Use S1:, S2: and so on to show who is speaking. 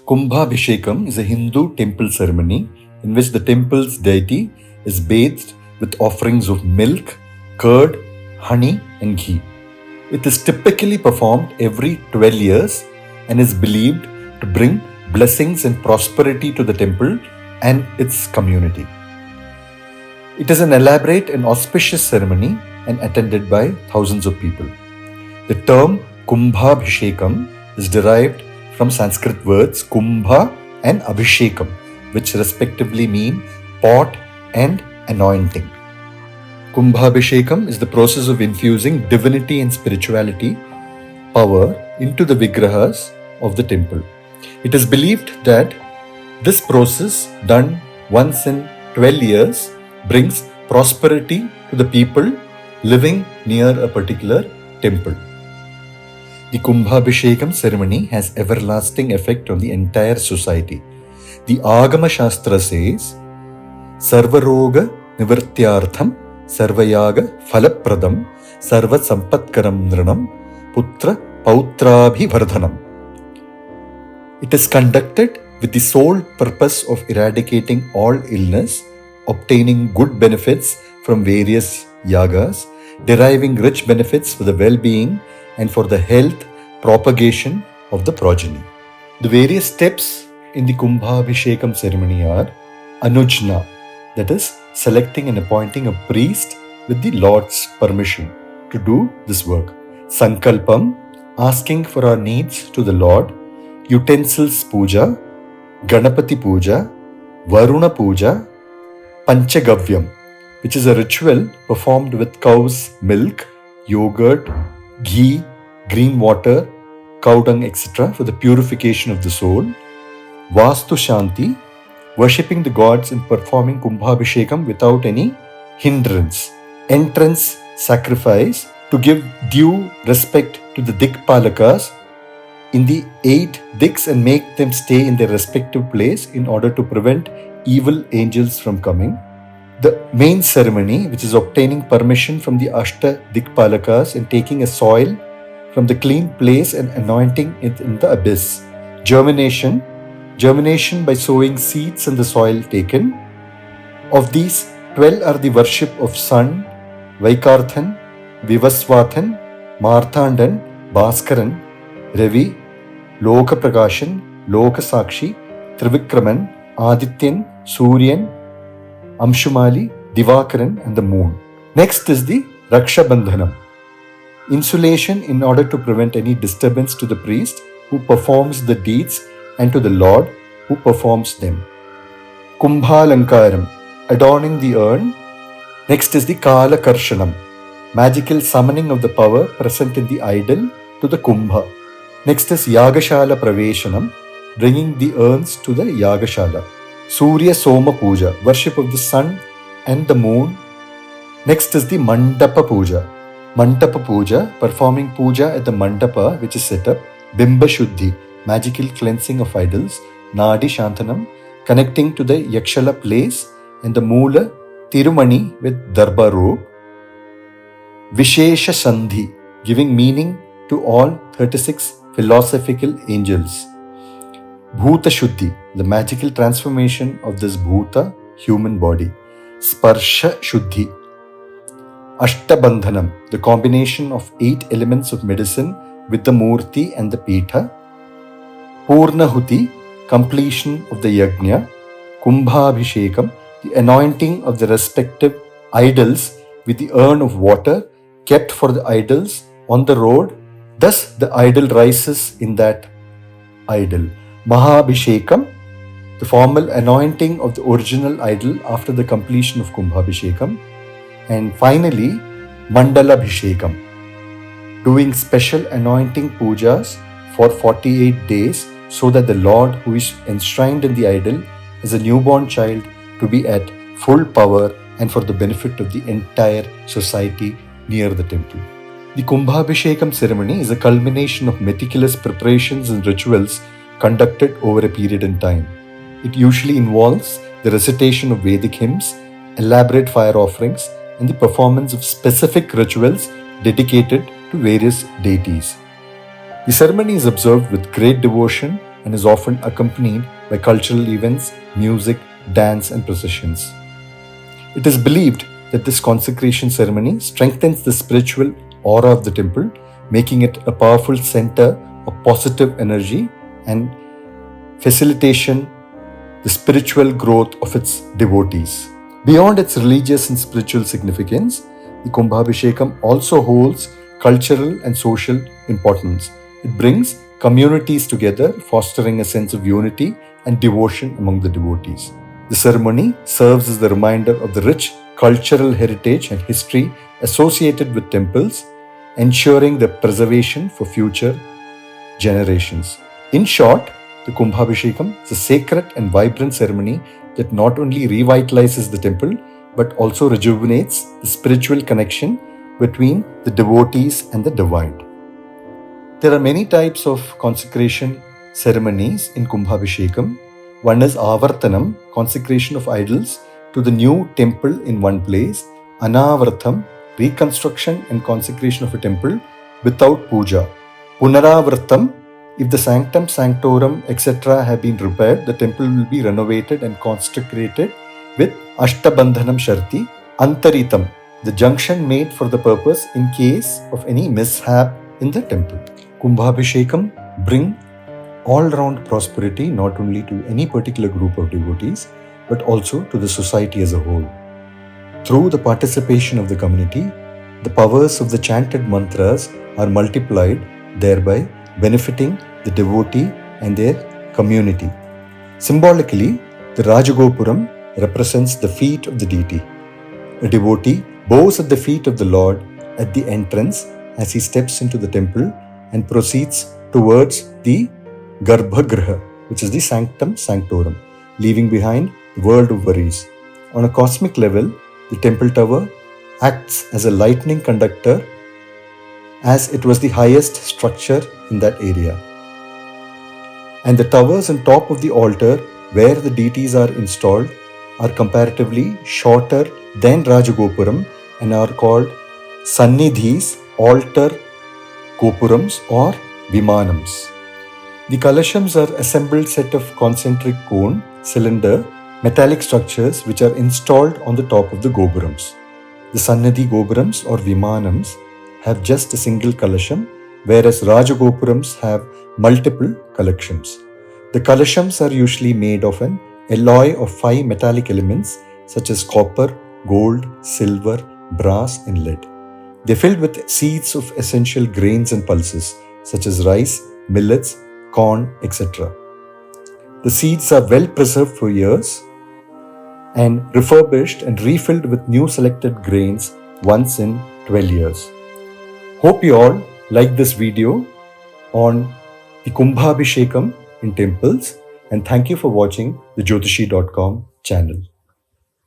S1: Kumbhabhishekam is a Hindu temple ceremony in which the temple's deity is bathed with offerings of milk, curd, honey, and ghee. It is typically performed every 12 years and is believed to bring blessings and prosperity to the temple and its community. It is an elaborate and auspicious ceremony and attended by thousands of people. The term Kumbhabhishekam is derived from Sanskrit words Kumbha and Abhishekam, which respectively mean pot and anointing. Kumbhabhishekam is the process of infusing divinity and spirituality power into the vigrahas of the temple. It is believed that this process, done once in 12 years, brings prosperity to the people living near a particular temple. The Kumbhabhishekam ceremony has everlasting effect on the entire society. The Agama Shastra says, Sarvaroga Nivartyartham Sarvayaga Falapradam Sarva Sampatkaram Nranam Putra Pautrabhivardhanam. It is conducted with the sole purpose of eradicating all illness, obtaining good benefits from various yagas, deriving rich benefits for the well-being and for the health propagation of the progeny. The various steps in the Kumbhabhishekam ceremony are Anujna, that is, selecting and appointing a priest with the Lord's permission to do this work. Sankalpam, asking for our needs to the Lord. Utensils puja, Ganapati puja, Varuna puja, Panchagavyam, which is a ritual performed with cow's milk, yogurt, ghee, green water, cow dung, etc. for the purification of the soul. Vastu Shanti, worshipping the gods and performing Kumbhabhishekam without any hindrance. Entrance sacrifice, to give due respect to the Dikpalakas in the 8 Diks and make them stay in their respective place in order to prevent evil angels from coming. The main ceremony, which is obtaining permission from the Ashta Dikpalakas and taking a soil from the clean place and anointing it in the abyss. Germination by sowing seeds in the soil taken. Of these, 12 are the worship of Sun, Vaikarthan, Vivaswathan, Marthandan, Bhaskaran, Ravi, Loka Prakashan, Loka Sakshi, Trivikraman, Adityan, Suryan, Amshumali, Divakaran and the moon. Next is the Raksha Bandhanam. Insulation in order to prevent any disturbance to the priest who performs the deeds and to the Lord who performs them. Kumbhalankaram, adorning the urn. Next is the Kala Karshanam, magical summoning of the power present in the idol to the Kumbha. Next is Yagashala Praveshanam, bringing the urns to the Yagashala. Surya Soma Puja, worship of the sun and the moon. Next is the Mandapa Puja. Mandapa Puja, performing puja at the Mandapa which is set up. Bimba Shuddhi, magical cleansing of idols. Nadi Shantanam, connecting to the Yakshala place, and the Moola Tirumani with Darba robe. Vishesha Sandhi, giving meaning to all 36 philosophical angels. Bhuta Shuddhi, the magical transformation of this Bhuta, human body. Sparsha Shuddhi. Ashtabandhanam, the combination of 8 elements of medicine with the Murti and the Pitha. Purnahuti, completion of the Yajna. Kumbhabhishekam, the anointing of the respective idols with the urn of water kept for the idols on the road. Thus the idol rises in that idol. Mahabhishekam, the formal anointing of the original idol after the completion of Kumbhabhishekam. And finally, Mandalabhishekam, doing special anointing pujas for 48 days so that the Lord who is enshrined in the idol as a newborn child to be at full power and for the benefit of the entire society near the temple. The Kumbhabhishekam ceremony is a culmination of meticulous preparations and rituals conducted over a period in time. It usually involves the recitation of Vedic hymns, elaborate fire offerings, and the performance of specific rituals dedicated to various deities. The ceremony is observed with great devotion and is often accompanied by cultural events, music, dance, and processions. It is believed that this consecration ceremony strengthens the spiritual aura of the temple, making it a powerful center of positive energy and facilitation the spiritual growth of its devotees. Beyond its religious and spiritual significance, the Kumbhabhishekam also holds cultural and social importance. It brings communities together, fostering a sense of unity and devotion among the devotees. The ceremony serves as the reminder of the rich cultural heritage and history associated with temples, ensuring their preservation for future generations. In short, the Kumbhabhishekam is a sacred and vibrant ceremony that not only revitalizes the temple but also rejuvenates the spiritual connection between the devotees and the divine. There are many types of consecration ceremonies in Kumbhabhishekam. One is Avartanam, consecration of idols to the new temple in one place. Anavartam, reconstruction and consecration of a temple without puja. Punaravartam, if the sanctum, sanctorum, etc. have been repaired, the temple will be renovated and consecrated with Ashtabandhanam Sharti. Antaritam, the junction made for the purpose in case of any mishap in the temple. Kumbhabhishekam bring all-round prosperity not only to any particular group of devotees but also to the society as a whole. Through the participation of the community, the powers of the chanted mantras are multiplied, thereby benefiting the devotee and their community. Symbolically, the Rajagopuram represents the feet of the deity. A devotee bows at the feet of the Lord at the entrance as he steps into the temple and proceeds towards the Garbhagriha, which is the sanctum sanctorum, leaving behind the world of worries. On a cosmic level, the temple tower acts as a lightning conductor as it was the highest structure in that area. And the towers on top of the altar where the deities are installed are comparatively shorter than Rajagopuram and are called Sannidhis, altar Gopurams or Vimanams. The Kalashams are assembled set of concentric cone, cylinder, metallic structures which are installed on the top of the Gopurams. The Sannidhi Gopurams or Vimanams have just a single Kalasham, whereas Rajagopurams have multiple Kalashams. The Kalashams are usually made of an alloy of 5 metallic elements such as copper, gold, silver, brass and lead. They are filled with seeds of essential grains and pulses such as rice, millets, corn, etc. The seeds are well preserved for years and refurbished and refilled with new selected grains once in 12 years. Hope you all like this video on the Kumbhabhishekam in temples, and thank you for watching the Jyotishi.com channel.